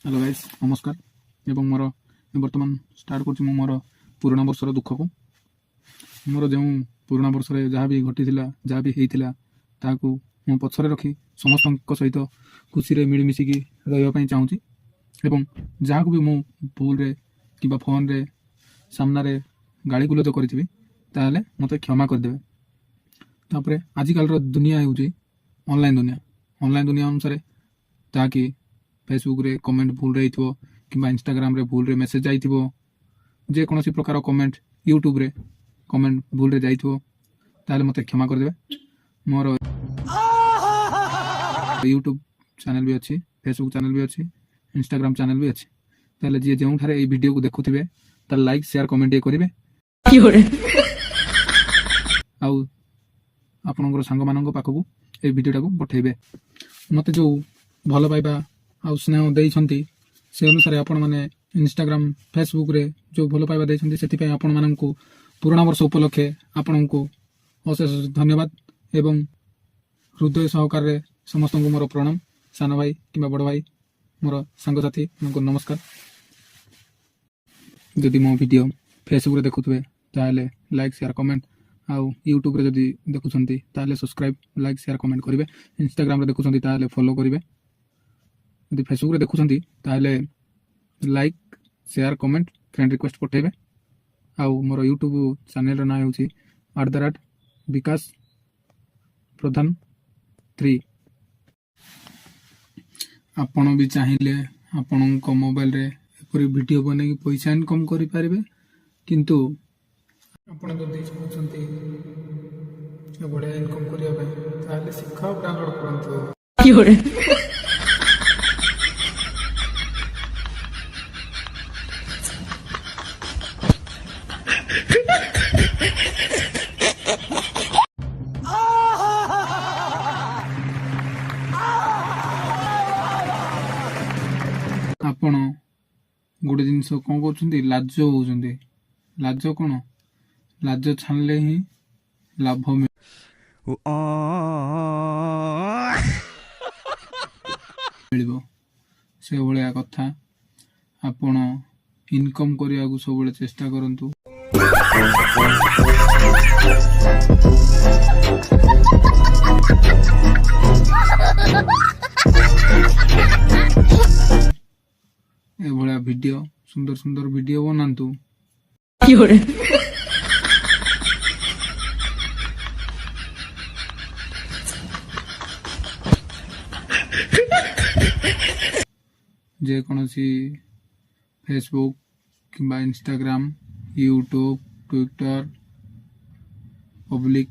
Hello guys नमस्कार एवं मोर बर्तमान स्टार्ट कर मोर पुराणा वर्षर दुख को मोर जो पुराणा वर्ष जहाँ भी घटी जहाँ भी होता ताकू मो पछरे रखी समस्त सहित खुशी रे मिलमिशिकी रही चाहूँगी एवं जहाँ को भी मु भूल रे कि फोन रे सामना रे गाड़ी गुलज करी ताले मत क्षमा करदे। तापर आजिकल दुनिया ऑनलाइन दुनिया अनुसार ताकि फेसबुक रे कमेंट भूल रही कि इंस्टाग्राम रे भूल रे मेसेज आई जे कौन प्रकार कमेंट यूट्यूब रे कमेंट भूल रे जाइथिबो ताले मते क्षमा कर देबे। मोर यूट्यूब चैनल भी अच्छी, फेसबुक चैनल भी अच्छी, इंस्टाग्राम चैनल भी अच्छी। ताले जे जेउ थारे ए वीडियो को देखुथिबे ताले लाइक शेयर कमेंट करिवे आउ आपनकर संग मानक पाखकू ए वीडियोटा को पठेबे। मते जो भल पाइबा आउ स्नेह देइछंती से अनुसार आपण माने इंस्टाग्राम फेसबुक रे जो भल पाइबा देइछंती सेति पय आपण माननकू पुराणा वर्ष उपलक्षे आपनकू अशेष धन्यवाद एवं हृदय सहकार रे समस्त को मोर प्रणाम। सान भाई कि बड़ भाई मोर संग साथी उनको नमस्कार। जदि मो वीडियो फेसबुक रे देखुथबे ताले लाइक शेयर कमेंट आउ यूट्यूब रे जदि देखुछंती ताले सब्सक्राइब लाइक शेयर कमेंट करिवे। इंस्टाग्राम रे देखुछंती ताले फॉलो करिवे। यदि फेसबुक रे देखुछंती ताले like share comment friend request पठेबे। आउ मोर यूट्यूब चैनल रो नाम होची @विकास प्रधान 3। आपण भी चाहिए आपण को मोबाइल रे एपरी वीडियो बने कि पैसा इनकम करि पारिबे, किंतु आपण जदि चाहछंती ए बढिया इनकम करिया बे ताले शिखा डाउनलोड करंतु। आपण गोटे जिनस कौन कर लाज होउछंती। लाज कौन लाज छाणले ही लाभ मिलिबो से भलिया कथा। आपण इनकम करिया को सब चेष्टा करंतु। ए भलिया वीडियो सुंदर सुंदर वीडियो बनातु। जे कौनसी फेसबुक किंबा इंस्टाग्राम यूट्यूब ट्विटर पब्लिक